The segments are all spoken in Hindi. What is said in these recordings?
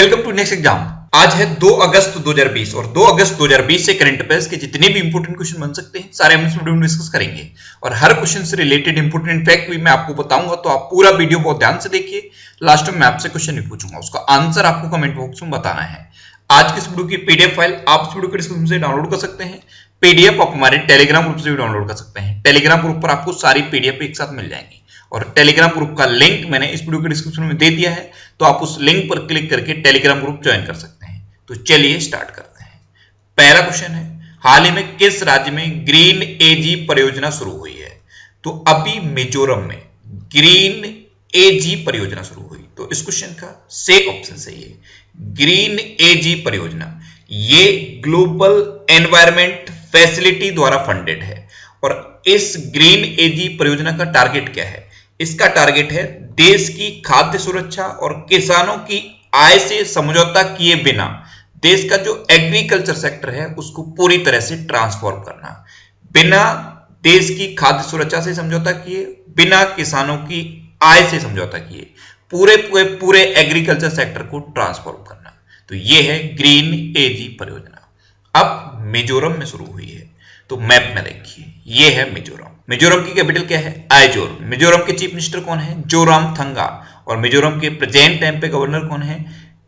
Welcome to next exam. आज है 2 अगस्त 2020 और 2 अगस्त 2020 से करंट अफेयर्स के जितने भी इंपोर्टेंट क्वेश्चन बन सकते हैं सारे हम इस वीडियो में डिस्कस करेंगे और हर क्वेश्चन से रिलेटेड इंपोर्टेंट फैक्ट भी मैं आपको बताऊंगा, तो आप पूरा वीडियो बहुत ध्यान से देखिए। लास्ट में मैं आपसे क्वेश्चन भी पूछूंगा, उसका आंसर आपको कमेंट बॉक्स में बताना है। आज की इस वीडियो की पीडीएफ फाइल आप इस वीडियो के डिस्क्रिप्शन से डाउनलोड कर सकते हैं। पीडीएफ आप हमारे टेलीग्राम ग्रुप से भी डाउनलोड कर सकते हैं। टेलीग्राम ग्रुप पर आपको सारी पीडीएफ एक साथ मिल जाएंगी और टेलीग्राम ग्रुप का लिंक मैंने इस वीडियो के डिस्क्रिप्शन में दे दिया है, तो आप उस लिंक पर क्लिक करके टेलीग्राम ग्रुप ज्वाइन कर सकते हैं। तो चलिए स्टार्ट करते हैं। पहला क्वेश्चन है, हाल ही में किस राज्य में ग्रीन एजी परियोजना शुरू हुई है? तो अभी मिजोरम में ग्रीन एजी परियोजना शुरू हुई। तो इस क्वेश्चन का से ऑप्शन सही है, ग्रीन एजी परियोजना। ये ग्लोबल एनवायरमेंट फैसिलिटी द्वारा फंडेड है और इस ग्रीन एजी परियोजना का टारगेट क्या है? इसका टारगेट है देश की खाद्य सुरक्षा और किसानों की आय से समझौता किए बिना देश का जो एग्रीकल्चर सेक्टर है उसको पूरी तरह से ट्रांसफॉर्म करना। बिना देश की खाद्य सुरक्षा से समझौता किए, बिना किसानों की आय से समझौता किए पूरे एग्रीकल्चर सेक्टर को ट्रांसफॉर्म करना। तो ये है ग्रीन एजी परियोजना। अब मिजोरम में शुरू हुई है, तो मैप में देखिए ये है मिजोरम। मिजोरम की कैपिटल क्या है? आइजोल। मिजोरम के चीफ मिनिस्टर कौन है? जोरामथंगा। और मिजोरम के प्रेजेंट टाइम पे गवर्नर कौन है?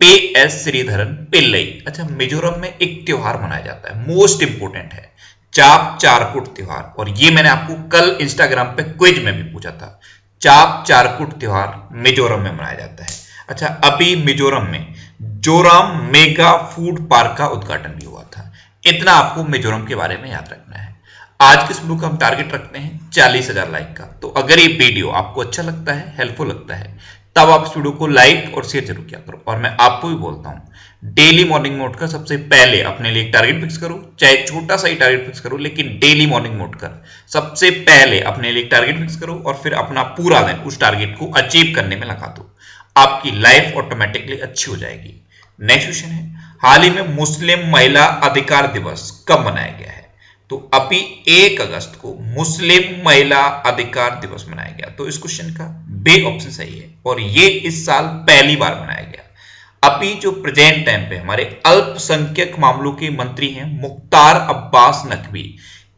PS श्रीधरन पिल्लई। अच्छा, मिजोरम में एक त्योहार मनाया जाता है, मोस्ट इंपोर्टेंट है, चाप चारकुट त्योहार। और ये मैंने आपको कल इंस्टाग्राम पे क्विज में भी पूछा था। चाप चारकुट त्योहार मिजोरम में मनाया जाता है। अच्छा, अभी मिजोरम में जोराम मेगा फूड पार्क का उद्घाटन भी हुआ था। इतना आपको मिजोरम के बारे में याद रखना है। आज के इस वीडियो का हम टारगेट रखते हैं 40,000 लाइक का। तो अगर ये वीडियो आपको अच्छा लगता है, हेल्पफुल लगता है, तब आप इस वीडियो को लाइक और शेयर जरूर किया करो। और मैं आपको भी बोलता हूं, डेली मॉर्निंग मोड का सबसे पहले अपने लिए एक टारगेट फिक्स करो, चाहे छोटा सा ही टारगेट फिक्स करो, लेकिन डेली मॉर्निंग मोड कर सबसे पहले अपने लिए एक टारगेट फिक्स करो और फिर अपना पूरा दिन उस टारगेट को अचीव करने में लगा दो। आपकी लाइफ ऑटोमेटिकली अच्छी हो जाएगी। नेक्स्ट क्वेश्चन है, हाल ही में मुस्लिम महिला अधिकार दिवस कब मनाया गया है? तो अभी 1 अगस्त को मुस्लिम महिला अधिकार दिवस मनाया गया। तो इस क्वेश्चन का बी ऑप्शन सही है और ये इस साल पहली बार मनाया गया। अभी जो प्रेजेंट टाइम पे हमारे अल्पसंख्यक मामलों के मंत्री हैं मुख्तार अब्बास नकवी,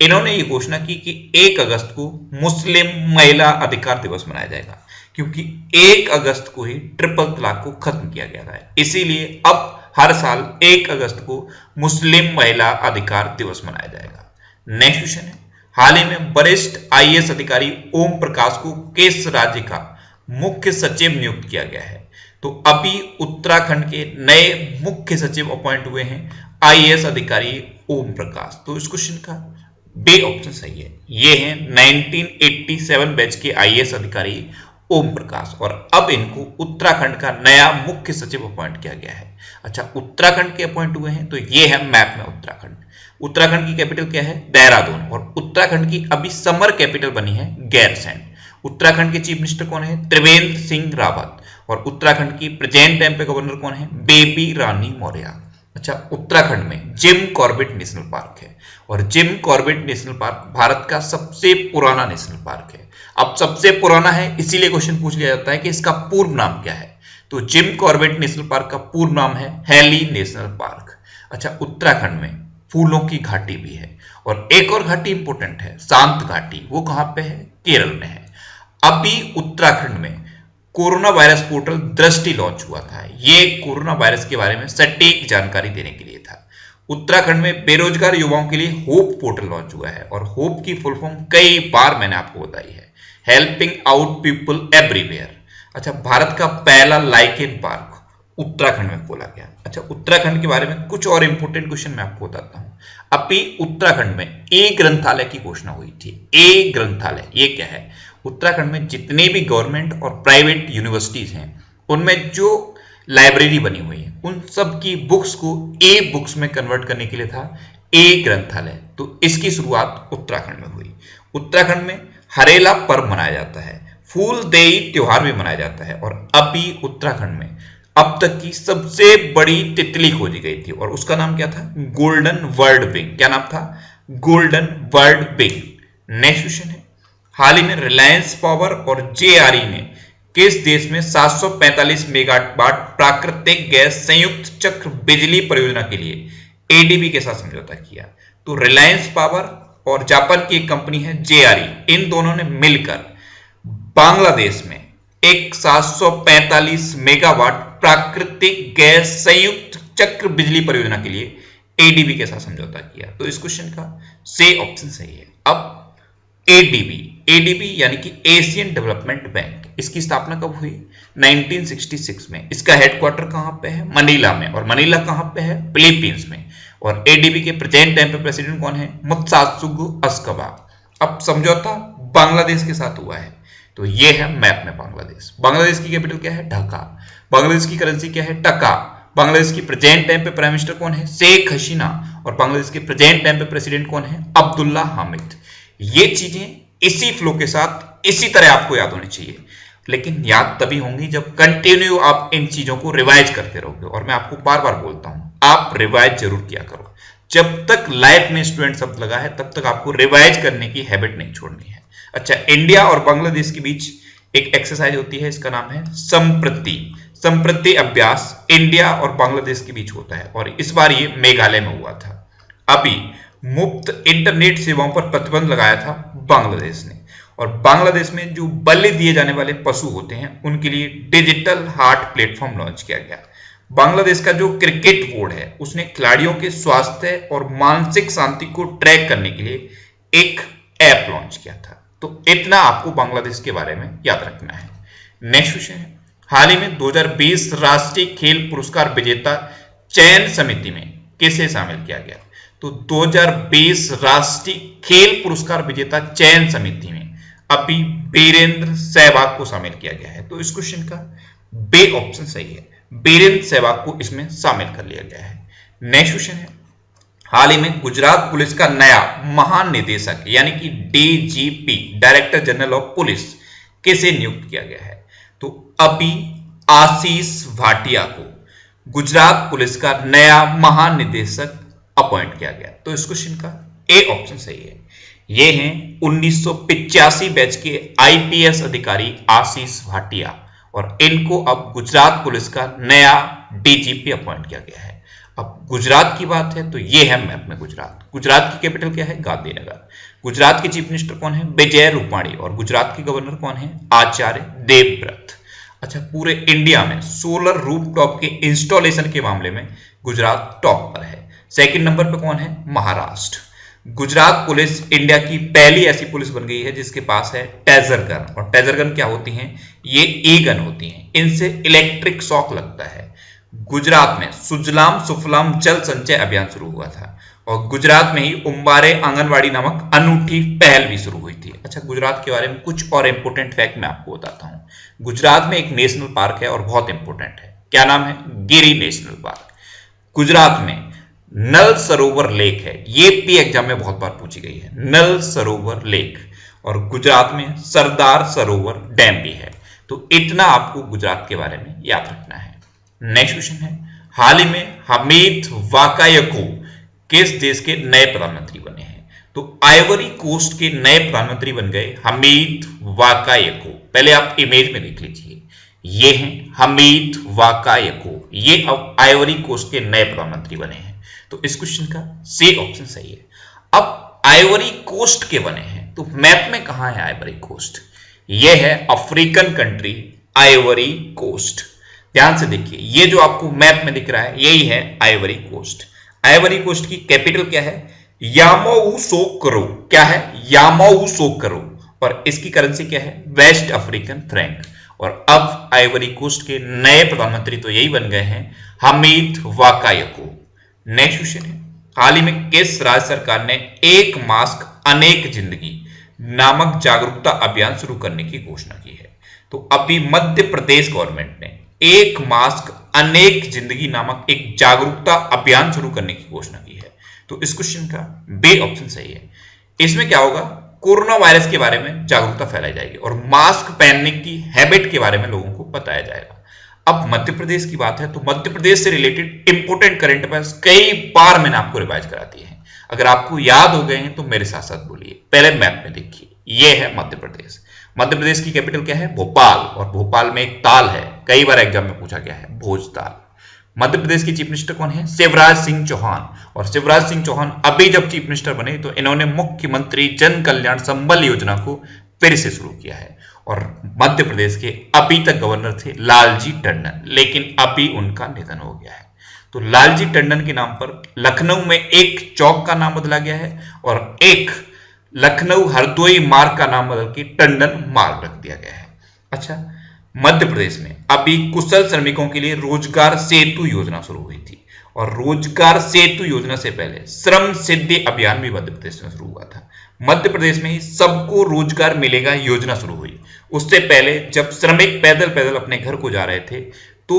इन्होंने ये घोषणा की कि 1 अगस्त को मुस्लिम महिला अधिकार दिवस मनाया जाएगा, क्योंकि 1 अगस्त को ही ट्रिपल तलाक को खत्म किया गया था। इसीलिए अब हर साल 1 अगस्त को मुस्लिम महिला अधिकार दिवस मनाया जाएगा। नेक्स्ट क्वेश्चन है, हाल ही में वरिष्ठ IAS अधिकारी ओम प्रकाश को किस राज्य का मुख्य सचिव नियुक्त किया गया है? तो अभी उत्तराखंड के नए मुख्य सचिव अपॉइंट हुए हैं IAS अधिकारी ओम प्रकाश। तो इस क्वेश्चन का बी ऑप्शन सही है, ये हैं 1987 बैच के IAS अधिकारी ओम प्रकाश और अब इनको उत्तराखंड का नया मुख्य सचिव अपॉइंट किया गया है। अच्छा, उत्तराखंड के अपॉइंट हुए हैं, तो ये है मैप में उत्तराखंड। उत्तराखंड की कैपिटल क्या है? देहरादून। और उत्तराखंड की अभी समर कैपिटल बनी है गैरसैंण। उत्तराखंड के चीफ मिनिस्टर कौन है? त्रिवेंद्र सिंह रावत। और उत्तराखंड की प्रेजेंट टाइम पे गवर्नर कौन है? बेबी रानी मौर्य। अच्छा, उत्तराखंड में जिम कॉर्बेट नेशनल पार्क है और Jim Corbett national park Bharat का सबसे पुराना नेशनल पार्क है। अब सबसे पुराना है इसीलिए क्वेश्चन पूछ लिया जाता है कि इसका पूर्व नाम क्या है? तो जिम कॉर्बेट नेशनल पार्क का पूर्व नाम है हैली नेशनल पार्क। अच्छा, उत्तराखंड में फूलों की घाटी भी है और एक और घाटी इंपोर्टेंट है, शांत घाटी। वो कहां पे है? केरल में है। अभी उत्तराखंड में कोरोना वायरस पोर्टल दृष्टि लॉन्च हुआ था। ये कोरोना वायरस के बारे में सटीक जानकारी देने के लिए था। उत्तराखंड में बेरोजगार युवाओं के लिए होप पोर्टल लॉन्च हुआ है और होप की फुल फॉर्म कई बार मैंने आपको बताई है, हेल्पिंग आउट पीपल एवरीवेयर। अच्छा, भारत का पहला लाइकेन पार्क उत्तराखंड में खोला गया। अच्छा, उत्तराखंड के बारे में कुछ और इंपोर्टेंट क्वेश्चन मैं आपको बताता हूं। अभी उत्तराखंड में ए ग्रंथालय की घोषणा हुई थी। ए ग्रंथालय ये क्या है? उत्तराखंड में जितने भी गवर्नमेंट और प्राइवेट यूनिवर्सिटीज हैं उनमें जो लाइब्रेरी बनी हुई है उन सब की बुक्स को ए बुक्स में कन्वर्ट करने के लिए था ए ग्रंथालय। तो इसकी शुरुआत उत्तराखंड में हुई। उत्तराखंड में हरेला पर्व मनाया जाता है, फूलदेई त्योहार भी मनाया जाता है और अभी उत्तराखंड में अब तक की सबसे बड़ी तितली खोजी गई थी और उसका नाम क्या था? Golden world wing. क्या नाम था? Golden world wing. Next question है, हाल ही में रिलायंस पावर और JRE ने किस देश में 745 मेगावाट प्राकृतिक गैस संयुक्त चक्र बिजली परियोजना के लिए एडीबी के साथ समझौता किया? तो रिलायंस पावर और जापान की एक कंपनी है जेआरई, इन दोनों ने मिलकर बांग्लादेश में एक 745 मेगावाट प्राकृतिक गैस संयुक्त चक्र बिजली परियोजना के लिए एडीबी के साथ समझौता किया। तो इस क्वेश्चन का सी ऑप्शन सही है। अब एडीबी यानी कि एशियन डेवलपमेंट बैंक, इसकी स्थापना कब हुई? 1966 में। इसका हेडक्वार्टर कहां पे है? मनीला में। और मनीला कहां पे है? फिलीपींस में। और एडीबी के प्रेजेंट टाइम पे प्रेसिडेंट कौन है? मुत्सात्सुगु अस्कबा। अब समझौता बांग्लादेश के साथ हुआ है, तो ये है मैप में बांग्लादेश। बांग्लादेश की कैपिटल क्या है? ढाका। बांग्लादेश की करेंसी क्या है? टका। बांग्लादेश की प्रेजेंट टाइम पे प्राइम मिनिस्टर कौन है? शेख हसीना। और बांग्लादेश के प्रेजेंट टाइम पे प्रेसिडेंट कौन है? अब्दुल्ला हामिद। ये चीजें इसी फ्लो के साथ इसी तरह आपको याद होनी चाहिए, लेकिन याद तभी होंगी जब कंटिन्यू आप इन चीजों को रिवाइज करते रहोगे। और मैं आपको बार बार बोलता हूं, आप रिवाइज जरूर किया करो। जब तक लाइफ में स्टूडेंट शब्द लगा है तब तक आपको रिवाइज करने की हैबिट नहीं छोड़नी है। अच्छा, इंडिया और बांग्लादेश के बीच एक एक्सरसाइज होती है, इसका नाम है संप्रति अभ्यास। इंडिया और बांग्लादेश के बीच होता है और इस बार ये मेघालय में हुआ था। अभी मुफ्त इंटरनेट सेवाओं पर प्रतिबंध लगाया था बांग्लादेश ने, और बांग्लादेश में जो बलि दिए जाने वाले पशु होते हैं उनके लिए डिजिटल हार्ट प्लेटफॉर्म लॉन्च किया गया। बांग्लादेश का जो क्रिकेट बोर्ड है उसने खिलाड़ियों के स्वास्थ्य और मानसिक शांति को ट्रैक करने के लिए एक ऐप लॉन्च किया था। तो इतना आपको बांग्लादेश के बारे में याद रखना है। नेक्स्ट क्वेश्चन है, हाल ही में 2020 राष्ट्रीय खेल पुरस्कार विजेता चयन समिति में किसे शामिल किया गया? तो 2020 राष्ट्रीय खेल पुरस्कार विजेता चयन समिति में अभी वीरेंद्र सहवाग को शामिल किया गया है। तो इस क्वेश्चन का बी ऑप्शन सही है, वीरेंद्र सहवाग को इसमें शामिल कर लिया गया है। नेक्स्ट क्वेश्चन है, हाल ही में गुजरात पुलिस का नया महानिदेशक यानी कि DGP director general of police किसे नियुक्त किया गया है? तो अभी आशीष भाटिया को गुजरात पुलिस का नया महानिदेशक अपॉइंट किया गया। तो इस क्वेश्चन का ए ऑप्शन सही है। ये हैं 1985 बैच के आईपीएस अधिकारी आशीष भाटिया, और इनको अब गुजरात पुलिस का नया डीजीपी अपॉइंट किया गया है। अब गुजरात की बात है तो ये है मैप में गुजरात। गुजरात की कैपिटल क्या है? गांधीनगर। गुजरात के चीफ मिनिस्टर कौन है? विजय रूपाणी। और गुजरात के गवर्नर कौन है? आचार्य देवव्रत। अच्छा, पूरे इंडिया में सोलर रूफटॉप के इंस्टॉलेशन के मामले में गुजरात टॉप पर है। सेकंड नंबर पे कौन है? महाराष्ट्र। गुजरात पुलिस इंडिया की पहली ऐसी पुलिस बन गई है जिसके पास है टेजर गन। और टेजर गन क्या होती हैं? ये ई गन होती हैं, इनसे इलेक्ट्रिक शॉक लगता है। गुजरात में सुजलाम सुफलाम जल संचय अभियान शुरू हुआ था, और गुजरात में ही उम्बारे आंगनवाड़ी नामक अनूठी पहल भी शुरू हुई थी। अच्छा, गुजरात के बारे में कुछ और इंपोर्टेंट फैक्ट मैं आपको बताता हूं। गुजरात में एक नेशनल पार्क है और बहुत इंपोर्टेंट है। क्या नाम है? गिरी नेशनल पार्क। गुजरात में नल सरोवर लेक है, ये पी एग्जाम में बहुत बार पूछी गई है, नल सरोवर लेक। और गुजरात में सरदार सरोवर डैम भी है। तो इतना आपको गुजरात के बारे में याद रखना है। नेक्स्ट क्वेश्चन है, हाल ही में हमीद वाकायको किस देश के नए प्रधानमंत्री बने हैं? तो आइवरी कोस्ट के नए प्रधानमंत्री बन गए हमीद वाकायको। पहले आप इमेज में देख लीजिए, ये हैं हमीद वाकायको, ये अब आइवरी कोस्ट के नए प्रधानमंत्री बने हैं। तो इस क्वेश्चन का सी ऑप्शन सही है। अब आइवरी कोस्ट के बने हैं, तो मैप में कहां है आइवरी कोस्ट? यह है अफ्रीकन कंट्री आइवरी कोस्ट। ध्यान से देखिए, ये जो आपको मैप में दिख रहा है यही है आइवरी कोस्ट। आइवरी कोस्ट की कैपिटल क्या है? यामोउसोकरो। क्या है? यामोउसोकरो। और इसकी करेंसी क्या है? West African franc. और अब आइवरी कोस्ट के नए प्रधानमंत्री तो यही बन गए हैं, हमीद वाकायको। नेक्स्ट क्वेश्चन है, हाल ही में किस राज्य सरकार ने एक मास्क अनेक जिंदगी नामक जागरूकता अभियान शुरू करने की घोषणा की है? तो अभी मध्य प्रदेश गवर्नमेंट ने एक मास्क अनेक जिंदगी नामक एक जागरूकता अभियान शुरू करने की घोषणा की है। तो इस क्वेश्चन का बी ऑप्शन सही है। इसमें क्या होगा? कोरोना वायरस के बारे में जागरूकता फैलाई जाएगी और मास्क पहनने की हैबिट के बारे में लोगों को बताया जाएगा। अब मध्य प्रदेश की बात है तो मध्य प्रदेश से रिलेटेड इंपोर्टेंट करंट अफेयर्स कई बार मैंने आपको रिवाइज करा दिए हैं। अगर आपको याद हो गए हैं तो मेरे साथ साथ बोलिए। पहले मैप में देखिए, ये है मध्य प्रदेश। मध्य प्रदेश की कैपिटल क्या है? भोपाल, और भोपाल में एक ताल है, कई बार एग्जाम में पूछा गया है, भोजताल। मध्य प्रदेश की चीफ मिनिस्टर कौन है? शिवराज सिंह चौहान, और शिवराज सिंह चौहान अभी जब चीफ मिनिस्टर बने तो इन्होंने मुख्यमंत्री जन कल्याण संबल योजना को फिर से शुरू किया है। और मध्य प्रदेश के अभी तक गवर्नर थे लालजी टंडन, लेकिन अभी उनका निधन हो गया है। तो लालजी टंडन के नाम पर लखनऊ में एक चौक का नाम बदला गया है और एक लखनऊ हरदोई मार्ग का नाम बदल के टंडन मार्ग रख दिया गया है। अच्छा, मध्य प्रदेश में अभी कुशल श्रमिकों के लिए रोजगार सेतु योजना शुरू हुई थी, और रोजगार सेतु योजना से पहले श्रम सिद्धि अभियान भी मध्य प्रदेश में शुरू हुआ था। मध्य प्रदेश में ही सबको रोजगार मिलेगा योजना शुरू हुई। उससे पहले जब श्रमिक पैदल पैदल अपने घर को जा रहे थे तो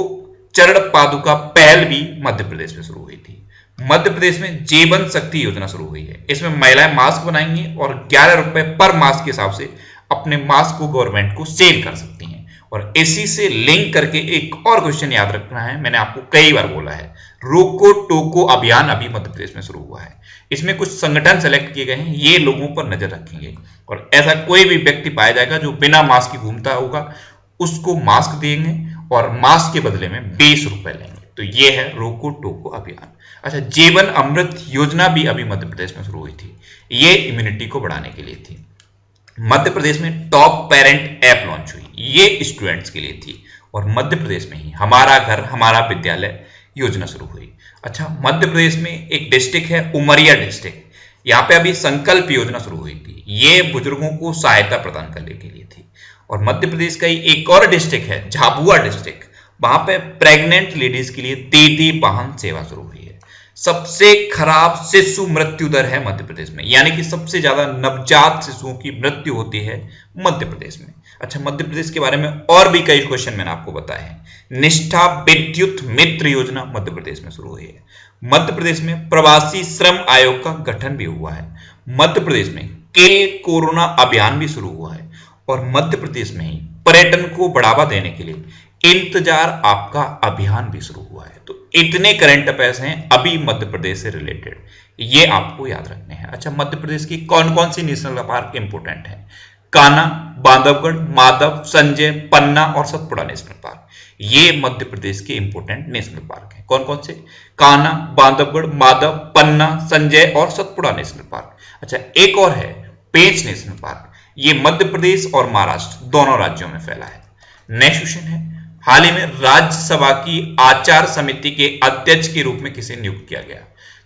चरण पादुका पहल भी मध्य प्रदेश में शुरू हुई थी। मध्य प्रदेश में जीवन शक्ति योजना शुरू हुई है। इसमें महिलाएं मास्क बनाएंगी और 11 रुपए पर मास्क के हिसाब से अपने मास्क को गवर्नमेंट को सेल कर सकती हैं। और इसी से लिंक करके एक और क्वेश्चन याद रखना है, मैंने आपको कई बार बोला है, रोको टोको अभियान अभी मध्य प्रदेश में शुरू हुआ है। इसमें कुछ संगठन सेलेक्ट किए गए हैं, ये लोगों पर नजर रखेंगे और ऐसा कोई भी व्यक्ति पाया जाएगा जो बिना मास्क के घूमता होगा उसको मास्क देंगे और मास्क के बदले में 20 रुपए लेंगे। तो ये है रोको टोको अभियान। अच्छा, जीवन अमृत योजना भी अभी मध्य प्रदेश में शुरू हुई थी, ये इम्यूनिटी को बढ़ाने के लिए थी। मध्य प्रदेश में टॉप पेरेंट ऐप लॉन्च हुई, ये स्टूडेंट्स के लिए थी। और मध्य प्रदेश में ही हमारा घर हमारा विद्यालय योजना शुरू हुई। अच्छा, मध्य प्रदेश में एक डिस्ट्रिक्ट है उमरिया डिस्ट्रिक्ट, यहाँ पे अभी संकल्प योजना शुरू हुई थी, ये बुजुर्गों को सहायता प्रदान करने के लिए थी। और मध्य प्रदेश का ही एक और डिस्ट्रिक्ट है झाबुआ डिस्ट्रिक्ट, वहां पे प्रेग्नेंट लेडीज के लिए दीदी वाहन सेवा शुरू हुई है। सबसे खराब शिशु मृत्यु दर है मध्य प्रदेश में, यानी कि सबसे ज्यादा नवजात शिशुओं की मृत्यु होती है मध्य प्रदेश में। अच्छा, मध्य प्रदेश के बारे में और भी कई क्वेश्चन मैंने आपको बताए हैं। निष्ठा विद्युत मित्र योजना मध्य प्रदेश में शुरू हुई है। मध्य प्रदेश में प्रवासी श्रम आयोग का गठन भी हुआ है। मध्य प्रदेश में किल कोरोना अभियान भी शुरू हुआ है। और मध्य प्रदेश में ही पर्यटन को बढ़ावा देने के लिए इंतजार आपका अभियान भी शुरू हुआ है। तो इतने करंट अफेयर्स हैं अभी मध्य प्रदेश से रिलेटेड, ये आपको याद रखने हैं। अच्छा, मध्य प्रदेश की कौन कौन सी नेशनल पार्क इंपोर्टेंट है? कान्हा, बांधवगढ़, माधव, संजय, पन्ना और सतपुड़ा नेशनल पार्क, ये मध्य प्रदेश के इंपोर्टेंट नेशनल पार्क हैं। कौन कौन से? कान्हा, बांधवगढ़, माधव, पन्ना, संजय और सतपुड़ा नेशनल पार्क। अच्छा, एक और है पेंच नेशनल पार्क, ये मध्य प्रदेश और महाराष्ट्र दोनों राज्यों में फैला है। नेक्स्ट क्वेश्चन है, हाल ही में राज्यसभा की आचार समिति के अध्यक्ष के रूप में किसे नियुक्त किया गया?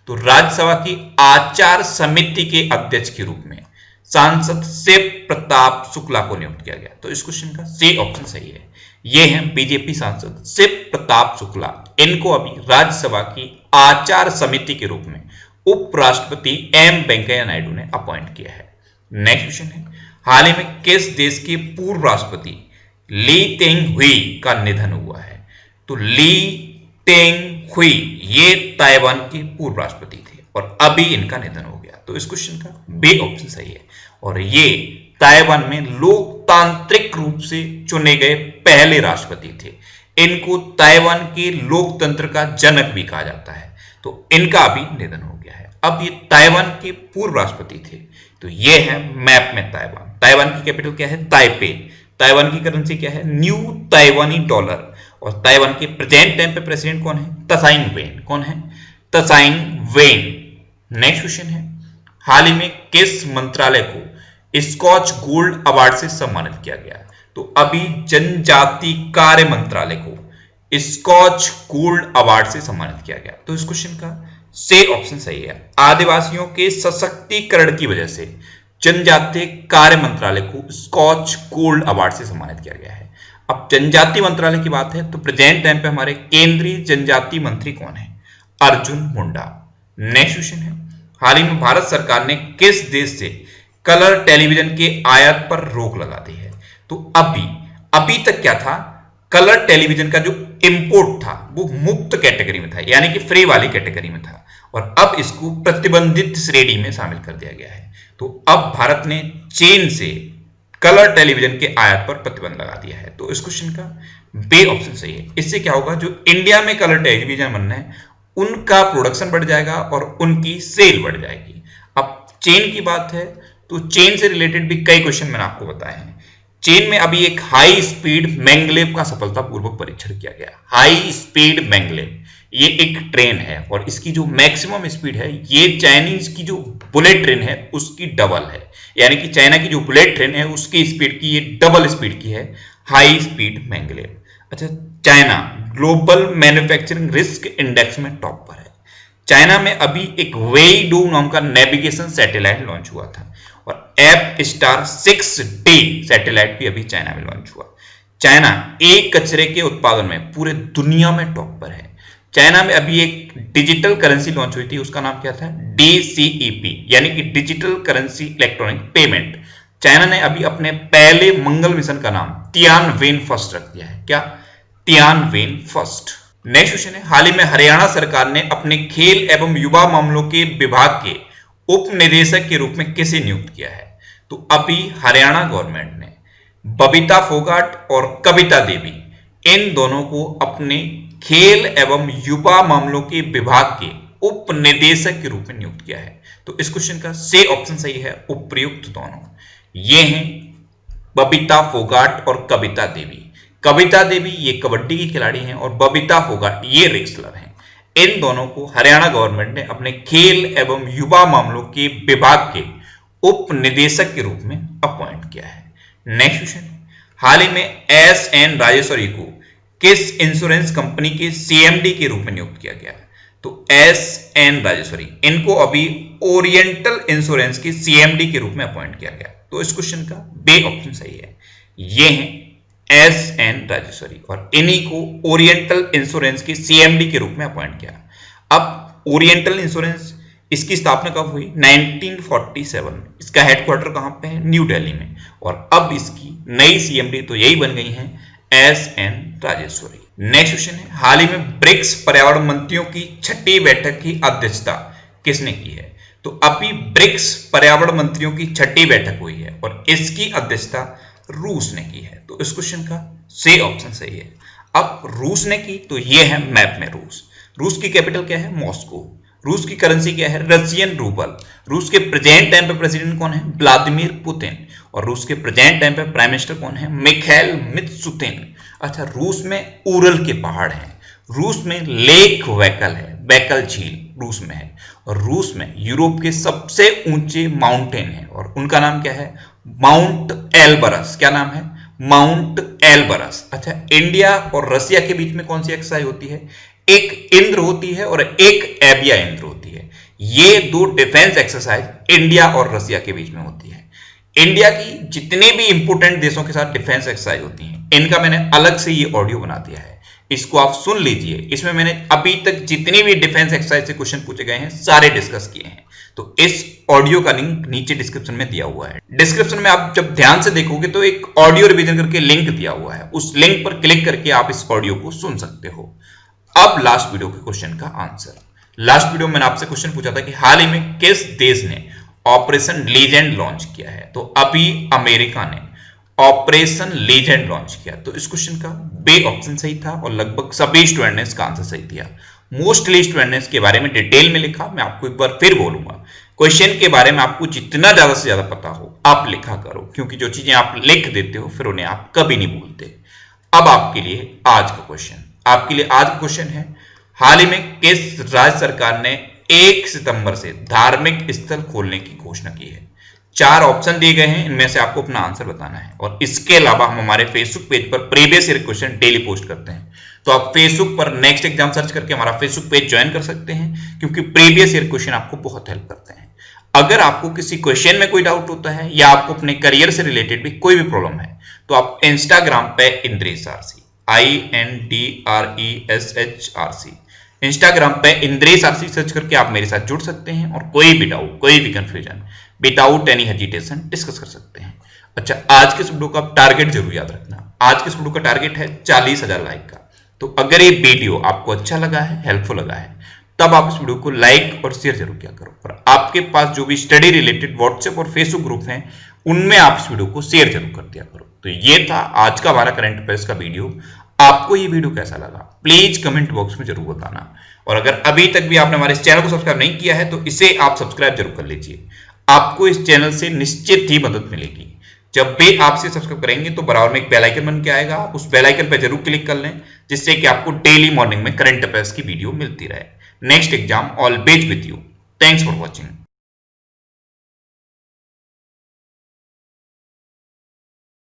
तो राज्यसभा की आचार समिति के अध्यक्ष के रूप में सांसद शिव प्रताप शुक्ला को नियुक्त किया गया। तो इस क्वेश्चन का सी ऑप्शन सही है। ये हैं बीजेपी सांसद शिव प्रताप शुक्ला, इनको अभी राज्यसभा की आचार समिति के रूप में उपराष्ट्रपति एम वेंकैया नायडू ने अपॉइंट किया है। नेक्स्ट क्वेश्चन है, हाल ही में किस देश के पूर्व राष्ट्रपति ली तेंग हुई का निधन हुआ है? तो ली तेंग हुई ये ताइवान के पूर्व राष्ट्रपति थे और अभी इनका निधन हो गया। तो इस क्वेश्चन का बी ऑप्शन सही है। और ये ताइवान में लोकतांत्रिक रूप से चुने गए पहले राष्ट्रपति थे। इनको ताइवान के लोकतंत्र का जनक भी कहा जाता है। तो इनका अभी निधन हो गया है। अब ये ताइवान के पूर्व राष्ट्रपति थे। तो ये है मैप में ताइवान। ताइवान की कैपिटल क्या है? ताइपे। ताइवान की करेंसी क्या है? New Taiwanese dollar. और ताइवान के प्रेजेंट टाइम पे प्रेसिडेंट कौन है? Tsai Wen. कौन है? Tsai when. नेक्स्ट क्वेश्चन है, हाल ही में किस मंत्रालय को स्कॉच गोल्ड अवार्ड से सम्मानित किया गया? तो अभी जनजाति कार्य मंत्रालय को स्कॉच गोल्ड अवार्ड से सम्मानित किया गया। तो इस क्वेश्चन का सी ऑप्शन सही है। आदिवासियों के सशक्तिकरण की वजह से जनजातीय कार्य मंत्रालय को स्कॉच गोल्ड अवार्ड से सम्मानित किया गया है। अब जनजाति मंत्रालय की बात है तो प्रेजेंट टाइम पे हमारे केंद्रीय जनजाति मंत्री कौन है? अर्जुन मुंडा। नेक्स्ट क्वेश्चन है, हाल ही में भारत सरकार ने किस देश से कलर टेलीविजन के आयात पर रोक लगा दी है? तो अभी तक क्या था, कलर टेलीविजन का जो इंपोर्ट था वो मुक्त कैटेगरी में था, यानी कि फ्री वाली कैटेगरी में था, और अब इसको प्रतिबंधित श्रेणी में शामिल कर दिया गया है। तो अब भारत ने चीन से कलर टेलीविजन के आयात पर प्रतिबंध लगा दिया है। तो इस क्वेश्चन का बी ऑप्शन सही है। इससे क्या होगा, जो इंडिया में कलर टेलीविजन बनना है उनका प्रोडक्शन बढ़ जाएगा और उनकी सेल बढ़ जाएगी। अब चीन की बात है तो चीन से रिलेटेड भी कई क्वेश्चन मैंने आपको बताए हैं। चीन में अभी एक हाई स्पीड मैंगलेव का सफलतापूर्वक परीक्षण किया गया। हाई स्पीड मैंगलेव ये एक ट्रेन है और इसकी जो मैक्सिमम स्पीड है ये चाइनीज की जो बुलेट ट्रेन है उसकी डबल है, यानी कि चाइना की जो बुलेट ट्रेन है उसकी स्पीड की ये डबल स्पीड की है हाई स्पीड मैंगलेव। अच्छा, China global manufacturing risk index में टॉप पर है। चाइना में अभी एक वेईडू नाम का नेविगेशन सैटेलाइट लॉन्च हुआ था और एफ स्टार 6D सैटेलाइट भी अभी चाइना में लॉन्च हुआ। चाइना एक कचरे के उत्पादन में पूरे दुनिया में टॉप पर है। चाइना में अभी एक डिजिटल करेंसी लॉन्च हुई थी, उसका नाम क्या था? DCEP, यानी कि digital currency electronic payment. China ने अभी अपने पहले मंगल मिशन का नाम तियानवेन फर्स्ट रख दिया है। क्या? Tianwen first. नेक्स्ट क्वेश्चन है, हाल ही में हरियाणा सरकार ने अपने खेल एवं युवा मामलों के विभाग के उप निदेशक के रूप में किसे नियुक्त किया है? तो अभी हरियाणा गवर्नमेंट ने बबीता फोगाट और कविता देवी इन दोनों को अपने खेल एवं युवा मामलों के विभाग के उप निदेशक के रूप में नियुक्त किया है। तो इस क्वेश्चन का सी ऑप्शन सही है, उपयुक्त दोनों। ये हैं बबीता फोगाट और कविता देवी। कविता देवी ये कबड्डी की खिलाड़ी हैं और बबीता फोगाट ये रेसलर हैं। इन दोनों को हरियाणा गवर्नमेंट ने अपने खेल एवं युवा मामलों के विभाग के उप निदेशक के रूप में अपॉइंट किया है। नेक्स्ट क्वेश्चन, हाल ही में SN राजेश्वरी को किस इंश्योरेंस कंपनी के CMD के रूप में नियुक्त किया गया? तो SN राजेश्वरी, इनको अभी ओरिएंटल इंश्योरेंस के CMD के रूप में अपॉइंट किया गया। तो इस क्वेश्चन का बी ऑप्शन सही है। ये हैं SN राजेश्वरी और इन्हीं को ओरिएंटल इंश्योरेंस के CMD के रूप में अपॉइंट किया। अब ओरिएंटल इंश्योरेंस, इसकी स्थापना कब हुई? 1947। इसका हेडक्वार्टर कहां पे है? न्यू दिल्ली में। और अब इसकी नई CMD तो यही बन गई है SN राजेश्वरी। नेक्स्ट क्वेश्चन है, हाल ही में ब्रिक्स पर्यावरण मंत्रियों की 6ठी बैठक की अध्यक्षता किसने की है? तो अभी ब्रिक्स पर्यावरण मंत्रियों की 6ठी बैठक हुई है और इसकी अध्यक्षता रूस ने की है। तो इस क्वेश्चन का सी ऑप्शन सही है। अब रूस ने की तो ये है मैप में रूस। रूस की कैपिटल क्या है? मॉस्को। रूस की करेंसी क्या है? Russian rouble. रूस के प्रेजेंट टाइम पे प्रेसिडेंट कौन है? Vladimir Putin. और रूस के प्रेजेंट टाइम पे प्राइम मिनिस्टर कौन है? मिखाइल मित्सुतिन। अच्छा, रूस में उरल के पहाड़ हैं। रूस में लेक वैकल है, वैकल झील रूस में है। और रूस में यूरोप के सबसे ऊंचे माउंटेन है और उनका नाम क्या है? माउंट एल्बरस। क्या नाम है? माउंट एल्बरस। अच्छा, इंडिया और रशिया के बीच में कौन सी एक्सरसाइज होती है? एक इंद्र होती है और एक एबिया इंद्र होती है। ये दो डिफेंस एक्सरसाइज इंडिया और रशिया के बीच में होती है। इंडिया की जितने भी इंपोर्टेंट देशों के साथ डिफेंस एक्सरसाइज होती हैं, इनका मैंने अलग से ये ऑडियो बना दिया है, इसको आप सुन लीजिए। इसमें मैंने अभी तक जितनी भी डिफेंस एक्सरसाइज से क्वेश्चन पूछे गए हैं सारे डिस्कस किए हैं। तो इस ऑडियो का लिंक नीचे डिस्क्रिप्शन में दिया हुआ है। डिस्क्रिप्शन में आप जब ध्यान से देखोगे तो एक ऑडियो रिवीजन करके लिंक दिया हुआ है, उस लिंक पर क्लिक करके आप इस ऑडियो को सुन सकते हो। अब लास्ट वीडियो के क्वेश्चन का आंसर। लास्ट वीडियो में मैंने आपसे क्वेश्चन पूछा था कि हाल ही में किस देश ने ऑपरेशन लीजेंड लॉन्च किया है? तो अभी अमेरिका ने ऑपरेशन लीजेंड लॉन्च किया। तो इस क्वेश्चन का बी ऑप्शन सही था और लगभग सभी स्टूडेंट ने इसका आंसर सही दिया। मोस्टली स्टूडेंट ने इसके बारे में डिटेल में लिखा। मैं आपको एक बार फिर बोलूंगा, क्वेश्चन के बारे में आपको जितना ज्यादा से ज्यादा पता हो आप लिखा करो, क्योंकि जो चीजें आप लिख देते हो फिर उन्हें आप कभी नहीं भूलते। अब आपके लिए आज का क्वेश्चन, आपके लिए आज का क्वेश्चन है, हाल ही में किस राज्य सरकार ने 1 सितंबर से धार्मिक स्थल खोलने की घोषणा की है? 4 ऑप्शन दिए गए हैं, इनमें से आपको अपना आंसर बताना है। और इसके अलावा हम हमारे फेसबुक पेज पर previous year question daily post करते हैं, तो आप फेसबुक पर नेक्स्ट एग्जाम सर्च करके हमारा फेसबुक पेज ज्वाइन कर सकते हैं, क्योंकि प्रीवियस ईयर क्वेश्चन आपको बहुत हेल्प करते हैं। अगर आपको किसी क्वेश्चन में कोई डाउट होता है या आपको अपने करियर से रिलेटेड भी कोई भी प्रॉब्लम है, तो आप इंस्टाग्राम पे इंद्रेश आरसी, INDRESHRC, इंस्टाग्राम पे इंद्रेश आरसी सर्च करके आप मेरे साथ जुड़ सकते हैं और कोई भी डाउट, कोई भी confusion without any hesitation discuss कर सकते हैं। अच्छा, आज के इस वीडियो का टारगेट जरूर याद रखना। आज के इस वीडियो का टारगेट है 40,000 लाइक का। तो अगर ये वीडियो आपको अच्छा लगा है, हेल्पफुल लगा है, तब आप इस वीडियो को लाइक और शेयर जरूर किया करो। और आपके पास जो भी स्टडी रिलेटेड व्हाट्सएप और फेसबुक ग्रुप हैं, उनमें आप इस वीडियो को शेयर जरूर कर दिया करो। तो ये था आज का हमारा करंट अफेयर्स का वीडियो। आपको ये वीडियो कैसा लगा प्लीज कमेंट बॉक्स में जरूर बताना। और अगर अभी तक भी आपने हमारे इस चैनल को सब्सक्राइब नहीं किया है तो इसे आप सब्सक्राइब जरूर कर लीजिए। आपको इस चैनल से निश्चित ही मदद मिलेगी। जब भी आप इसे सब्सक्राइब करेंगे तो बराबर में एक बेल आइकन बन के आएगा, आप उस बेल आइकन पर जरूर क्लिक कर लें, जिससे कि आपको डेली मॉर्निंग में करंट अफेयर्स की वीडियो मिलती रहे। Next exam always with you. Thanks for watching.